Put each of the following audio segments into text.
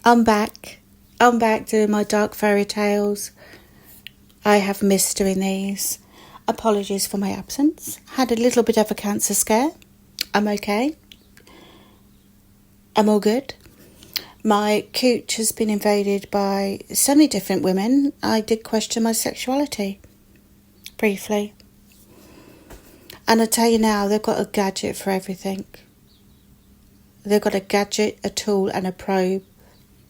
I'm back. I'm back doing my dark fairy tales. I have missed doing these. Apologies for my absence. Had a little bit of a cancer scare. I'm okay. I'm all good. My cooch has been invaded by so many different women, I did question my sexuality. Briefly. And I tell you now, they've got a gadget for everything. They've got a gadget, a tool and a probe.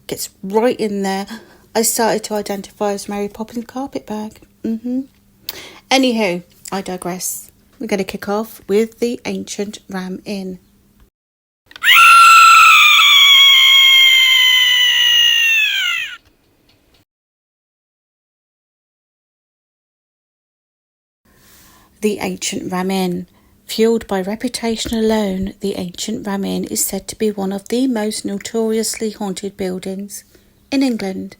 Gets right in there. I started to identify as Mary Poppins carpetbag. Anywho, I digress. We're going to kick off with the ancient Ram Inn. The ancient Ram Inn. Fueled by reputation alone, the ancient Ram Inn is said to be one of the most notoriously haunted buildings in England,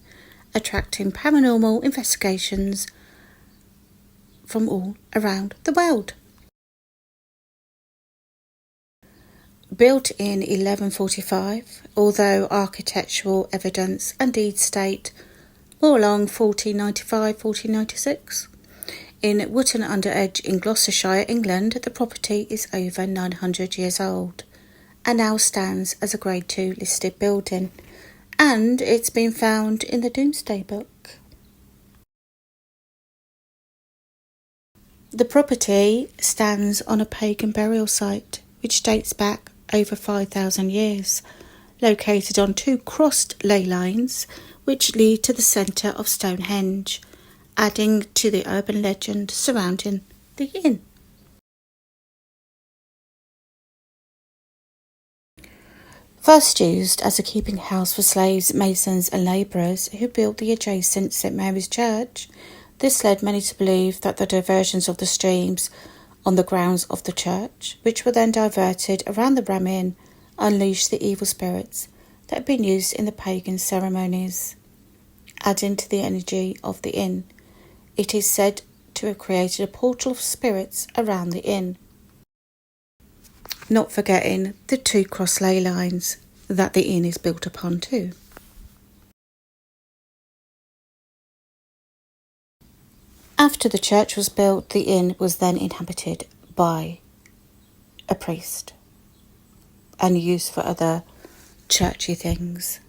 attracting paranormal investigations from all around the world. Built in 1145, although architectural evidence and deeds state more along 1495-1496. In Wootton-under-Edge in Gloucestershire, England, the property is over 900 years old and now stands as a Grade 2 listed building, and it's been found in the Domesday Book. The property stands on a pagan burial site which dates back over 5,000 years, located on two crossed ley lines which lead to the centre of Stonehenge, adding to the urban legend surrounding the inn. First used as a keeping house for slaves, masons and labourers who built the adjacent St Mary's Church, this led many to believe that the diversions of the streams on the grounds of the church, which were then diverted around the Ram Inn, unleashed the evil spirits that had been used in the pagan ceremonies. Adding to the energy of the inn, it is said to have created a portal of spirits around the inn. Not forgetting the two cross ley lines that the inn is built upon too. After the church was built, the inn was then inhabited by a priest and used for other churchy things.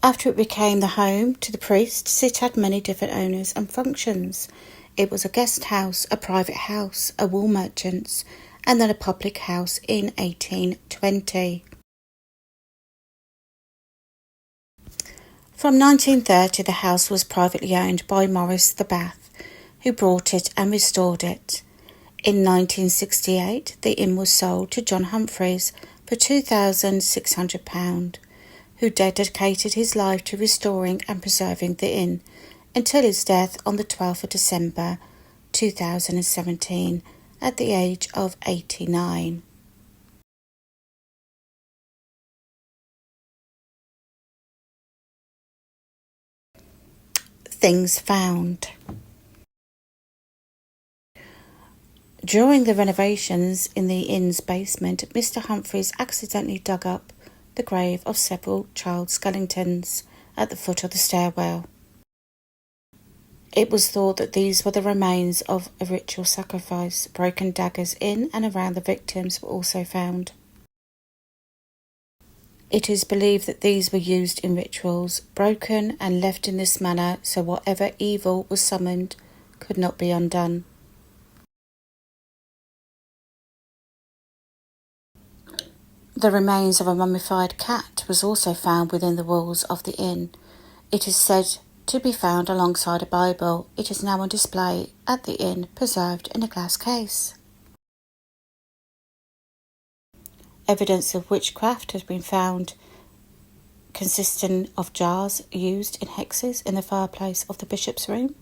After it became the home to the priests, it had many different owners and functions. It was a guest house, a private house, a wool merchant's, and then a public house in 1820. From 1930, the house was privately owned by Maurice the Bath, who bought it and restored it. In 1968, the inn was sold to John Humphreys for £2,600. who dedicated his life to restoring and preserving the inn until his death on the 12th of December 2017 at the age of 89. Things found. During the renovations in the inn's basement, Mr. Humphreys accidentally dug up the grave of several child skeletons at the foot of the stairwell. It was thought that these were the remains of a ritual sacrifice. Broken daggers in and around the victims were also found. It is believed that these were used in rituals, broken and left in this manner so whatever evil was summoned could not be undone. The remains of a mummified cat was also found within the walls of the inn. It is said to be found alongside a Bible. It is now on display at the inn, preserved in a glass case. Evidence of witchcraft has been found, consisting of jars used in hexes in the fireplace of the bishop's room.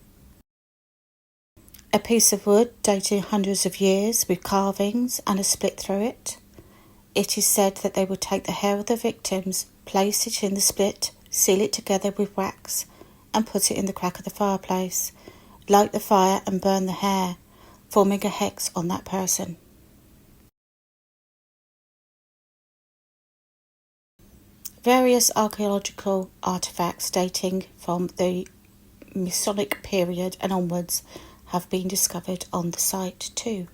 A piece of wood dating hundreds of years with carvings and a split through it. It is said that they would take the hair of the victims, place it in the split, seal it together with wax, and put it in the crack of the fireplace, light the fire and burn the hair, forming a hex on that person. Various archaeological artefacts dating from the Mesolithic period and onwards have been discovered on the site too.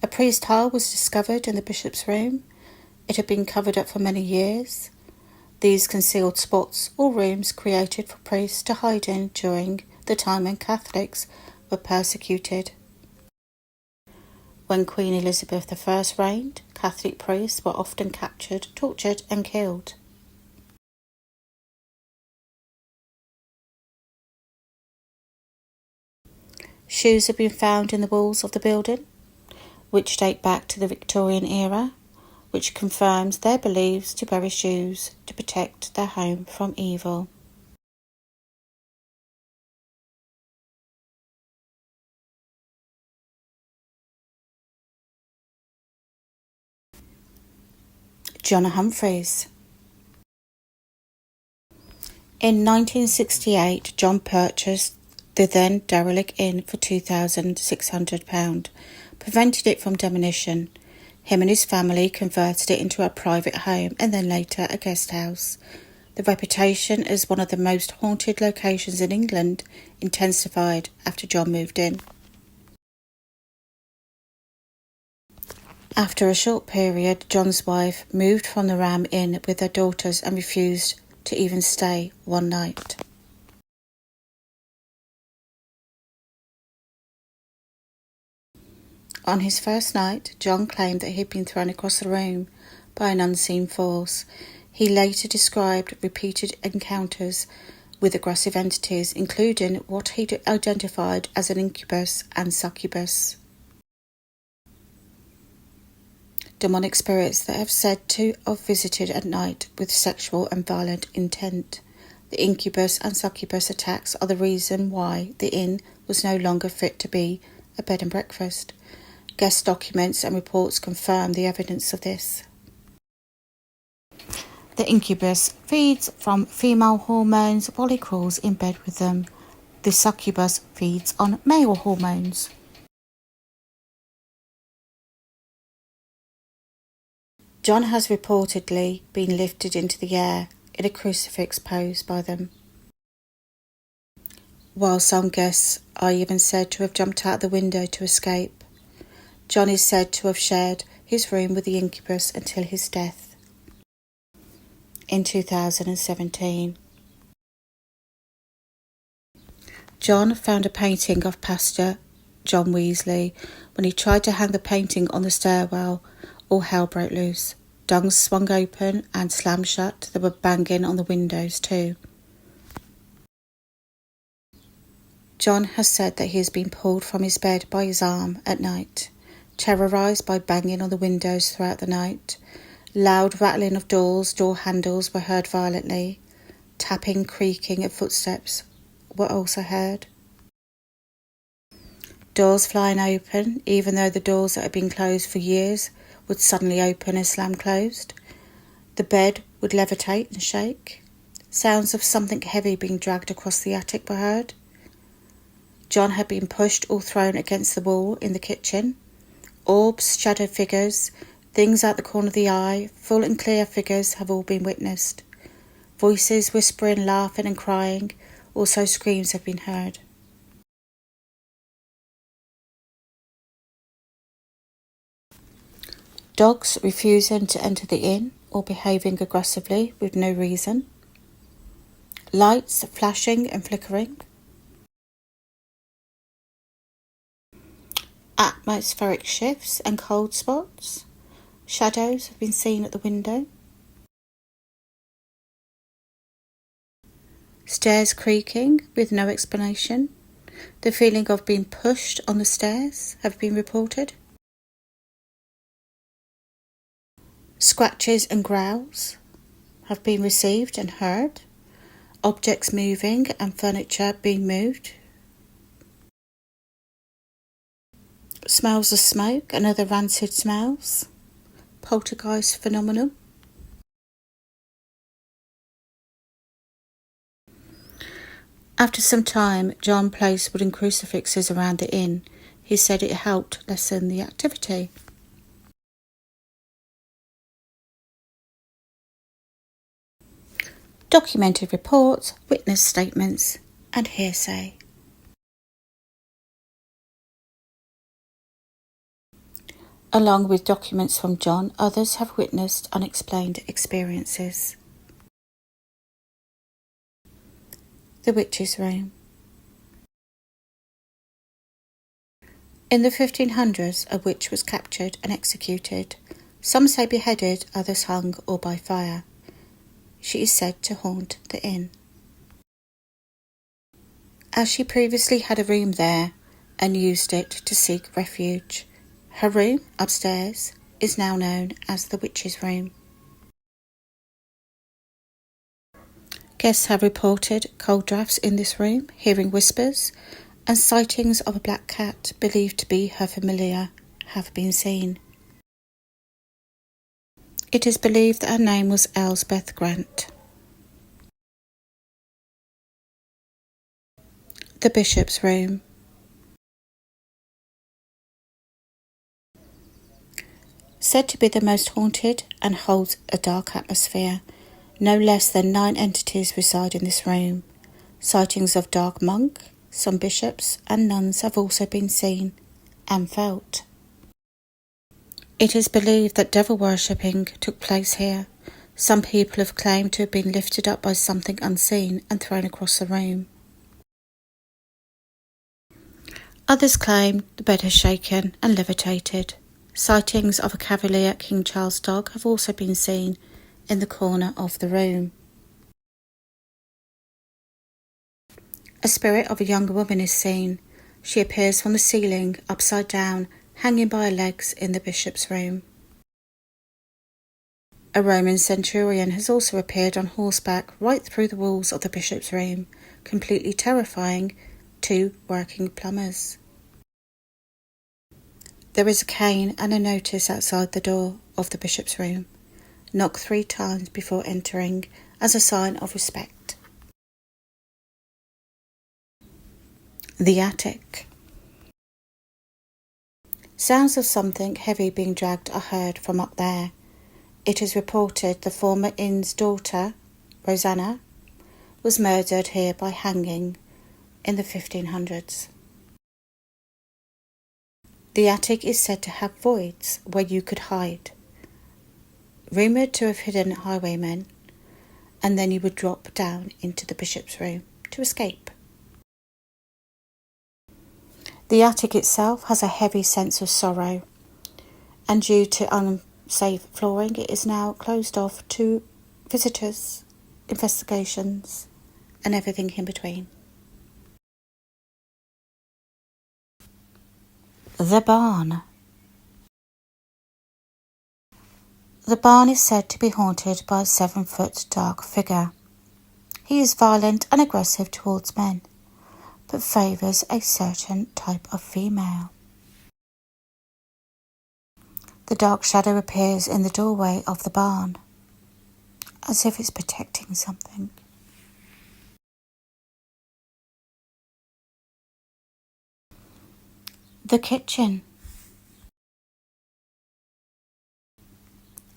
A priest hole was discovered in the bishop's room. It had been covered up for many years. These concealed spots or rooms created for priests to hide in during the time when Catholics were persecuted. When Queen Elizabeth I reigned, Catholic priests were often captured, tortured and killed. Shoes have been found in the walls of the building, which date back to the Victorian era, which confirms their beliefs to bury shoes to protect their home from evil. John Humphreys. In 1968, John purchased the then derelict inn for £2,600, prevented it from demolition. Him and his family converted it into a private home and then later a guest house. The reputation as one of the most haunted locations in England intensified after John moved in. After a short period, John's wife moved from the Ram Inn with her daughters and refused to even stay one night. On his first night, John claimed that he had been thrown across the room by an unseen force. He later described repeated encounters with aggressive entities, including what he identified as an incubus and succubus. Demonic spirits that have said to have visited at night with sexual and violent intent. The incubus and succubus attacks are the reason why the inn was no longer fit to be a bed and breakfast. Guest documents and reports confirm the evidence of this. The incubus feeds from female hormones while he crawls in bed with them. The succubus feeds on male hormones. John has reportedly been lifted into the air in a crucifix pose by them, while some guests are even said to have jumped out the window to escape. John is said to have shared his room with the incubus until his death in 2017. John found a painting of Pastor John Weasley. When he tried to hang the painting on the stairwell, all hell broke loose. Doors swung open and slammed shut. There were banging on the windows too. John has said that he has been pulled from his bed by his arm at night, terrorised by banging on the windows throughout the night. Loud rattling of doors, door handles were heard violently. Tapping, creaking of footsteps were also heard. Doors flying open, even though the doors that had been closed for years would suddenly open and slam closed. The bed would levitate and shake. Sounds of something heavy being dragged across the attic were heard. John had been pushed or thrown against the wall in the kitchen. Orbs, shadow figures, things out the corner of the eye, full and clear figures have all been witnessed. Voices whispering, laughing and crying. Also screams have been heard. Dogs refusing to enter the inn or behaving aggressively with no reason. Lights flashing and flickering. Atmospheric shifts and cold spots. Shadows have been seen at the window. Stairs creaking with no explanation. The feeling of being pushed on the stairs have been reported. Scratches and growls have been received and heard. Objects moving and furniture being moved. Smells of smoke and other rancid smells. Poltergeist phenomenon. After some time, John placed wooden crucifixes around the inn. He said it helped lessen the activity. documented reports, witness statements, and hearsay. Along with documents from John, others have witnessed unexplained experiences. The Witch's Room. In the 1500s, a witch was captured and executed. Some say beheaded, others hung or by fire. She is said to haunt the inn. As she previously had a room there and used it to seek refuge, her room upstairs is now known as the Witch's Room. Guests have reported cold drafts in this room, hearing whispers, and sightings of a black cat believed to be her familiar have been seen. It is believed that her name was Elsbeth Grant. The Bishop's Room. Said to be the most haunted and holds a dark atmosphere. No less than 9 entities reside in this room. Sightings of dark monk, some bishops and nuns have also been seen and felt. It is believed that devil worshipping took place here. Some people have claimed to have been lifted up by something unseen and thrown across the room. Others claim the bed has shaken and levitated. Sightings of a Cavalier King Charles dog have also been seen in the corner of the room. A spirit of a younger woman is seen. She appears from the ceiling, upside down, hanging by her legs in the bishop's room. A Roman centurion has also appeared on horseback right through the walls of the bishop's room, completely terrifying 2 working plumbers. There is a cane and a notice outside the door of the bishop's room. Knock 3 times before entering as a sign of respect. The attic. Sounds of something heavy being dragged are heard from up there. It is reported the former inn's daughter, Rosanna, was murdered here by hanging in the 1500s. The attic is said to have voids where you could hide, rumoured to have hidden highwaymen, and then you would drop down into the bishop's room to escape. The attic itself has a heavy sense of sorrow, and due to unsafe flooring, it is now closed off to visitors, investigations, and everything in between. The barn. The barn is said to be haunted by a 7-foot dark figure. He is violent and aggressive towards men, but favours a certain type of female. The dark shadow appears in the doorway of the barn, as if it's protecting something. The kitchen.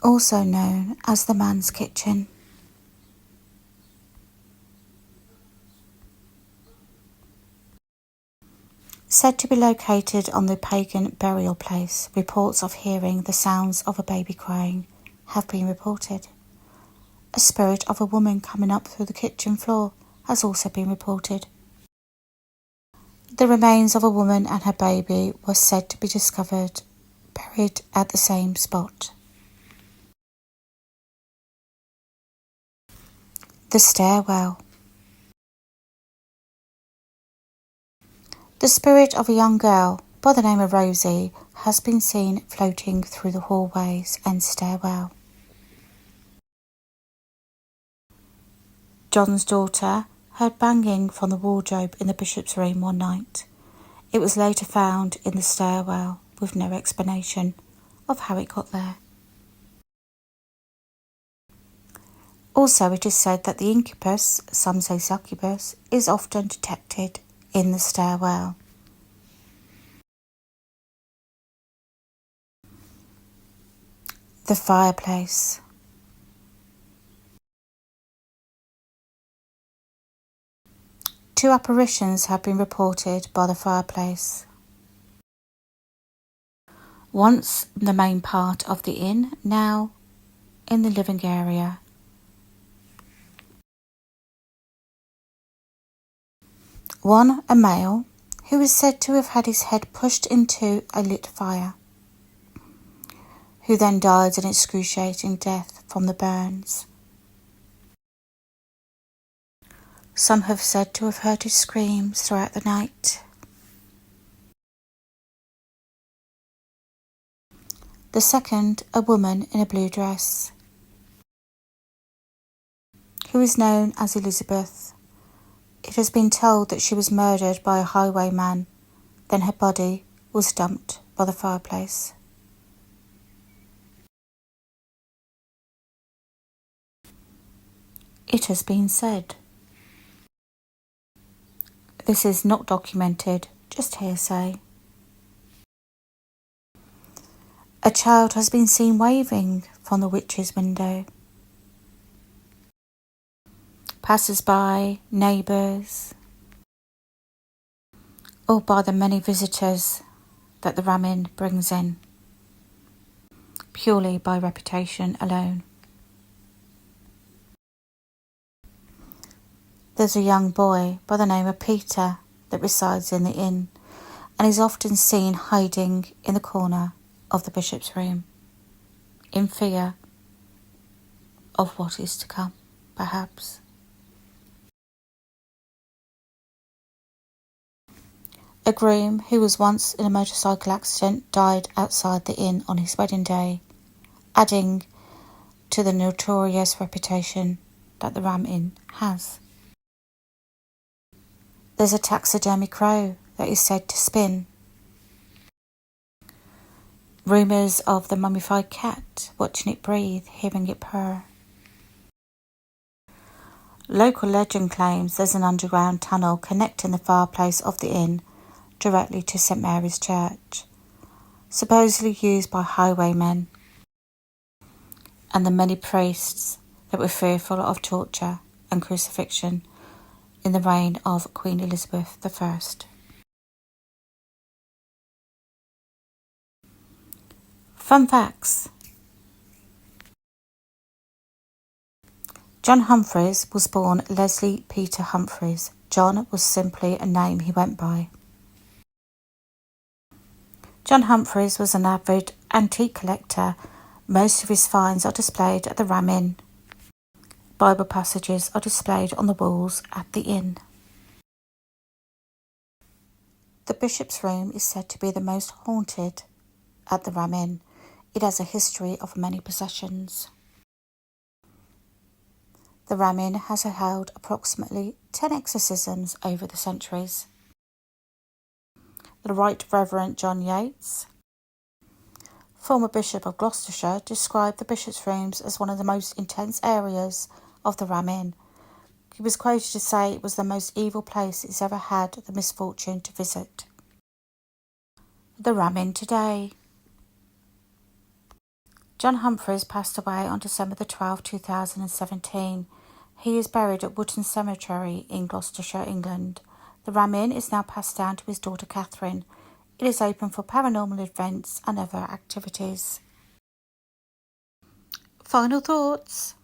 Also known as the man's kitchen. Said to be located on the pagan burial place, reports of hearing the sounds of a baby crying have been reported. A spirit of a woman coming up through the kitchen floor has also been reported. The remains of a woman and her baby were said to be discovered buried at the same spot. The stairwell. The spirit of a young girl by the name of Rosie has been seen floating through the hallways and stairwell. John's daughter heard banging from the wardrobe in the bishop's room one night. It was later found in the stairwell with no explanation of how it got there. Also, it is said that the incubus, some say succubus, is often detected in the stairwell. The fireplace. 2 apparitions have been reported by the fireplace. Once the main part of the inn, now in the living area. One, a male, who is said to have had his head pushed into a lit fire, who then died an excruciating death from the burns. Some have said to have heard his screams throughout the night. The second, a woman in a blue dress, who is known as Elizabeth. It has been told that she was murdered by a highwayman, then her body was dumped by the fireplace. It has been said. This is not documented, just hearsay. A child has been seen waving from the witch's window. Passers-by, neighbours, or by the many visitors that the Ram Inn brings in, purely by reputation alone. There's a young boy by the name of Peter that resides in the inn and is often seen hiding in the corner of the bishop's room, in fear of what is to come, perhaps. A groom who was once in a motorcycle accident died outside the inn on his wedding day, adding to the notorious reputation that the Ram Inn has. There's a taxidermy crow that is said to spin. Rumours of the mummified cat, watching it breathe, hearing it purr. Local legend claims there's an underground tunnel connecting the fireplace of the inn directly to St Mary's Church, supposedly used by highwaymen and the many priests that were fearful of torture and crucifixion in the reign of Queen Elizabeth I. Fun facts. John Humphreys was born Leslie Peter Humphreys. John was simply a name he went by. John Humphreys was an avid antique collector. Most of his finds are displayed at the Ram Inn. Bible passages are displayed on the walls at the inn. The bishop's room is said to be the most haunted at the Ram Inn. It has a history of many possessions. The Ram Inn has held approximately 10 exorcisms over the centuries. The Right Reverend John Yates, former Bishop of Gloucestershire, described the bishop's rooms as one of the most intense areas of the Ram Inn. He was quoted to say it was the most evil place he's ever had the misfortune to visit. The Ram Inn today. John Humphreys passed away on December the 12th, 2017. He is buried at Wootton Cemetery in Gloucestershire, England. The Ram Inn is now passed down to his daughter Catherine. It is open for paranormal events and other activities. Final thoughts.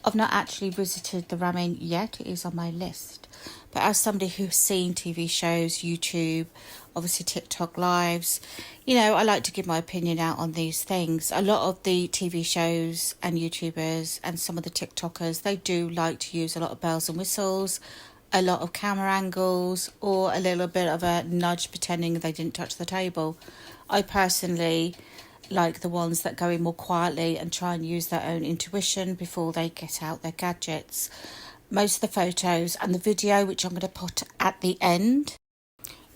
I've not actually visited the Ram Inn yet. It is on my list. But as somebody who's seen TV shows, YouTube, obviously TikTok lives, I like to give my opinion out on these things. A lot of the TV shows and YouTubers and some of the TikTokers, they do like to use a lot of bells and whistles, a lot of camera angles, or a little bit of a nudge pretending they didn't touch the table. I personally like the ones that go in more quietly and try and use their own intuition before they get out their gadgets. Most of the photos and the video, which I'm going to put at the end,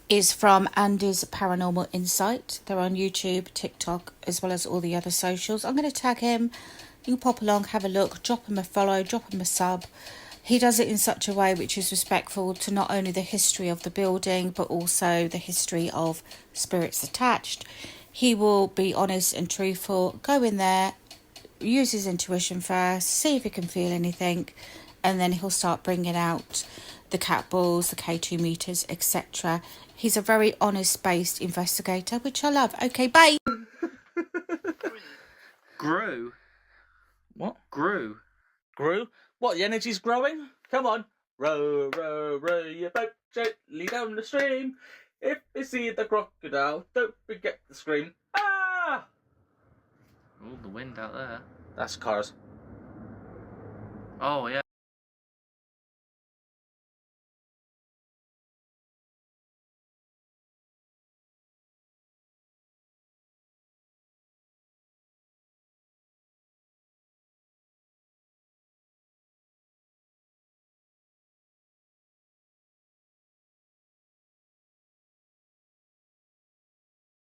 is from Andy's Paranormal Insight. They're on YouTube, TikTok, as well as all the other socials. I'm going to tag him. You can pop along, have a look, drop him a follow, drop him a sub. He does it in such a way which is respectful to not only the history of the building, but also the history of spirits attached. He will be honest and truthful, go in there, use his intuition first, see if he can feel anything, and then he'll start bringing out the cat balls, the K2 meters, etc. He's a very honest-based investigator, which I love. Okay, bye. Grew. What? Grew. Grew? What, the energy's growing? Come on. Row, row, row your boat gently down the stream. If you see the crocodile, don't forget to scream. Ah! Oh, the wind out there. That's cars. Oh, yeah.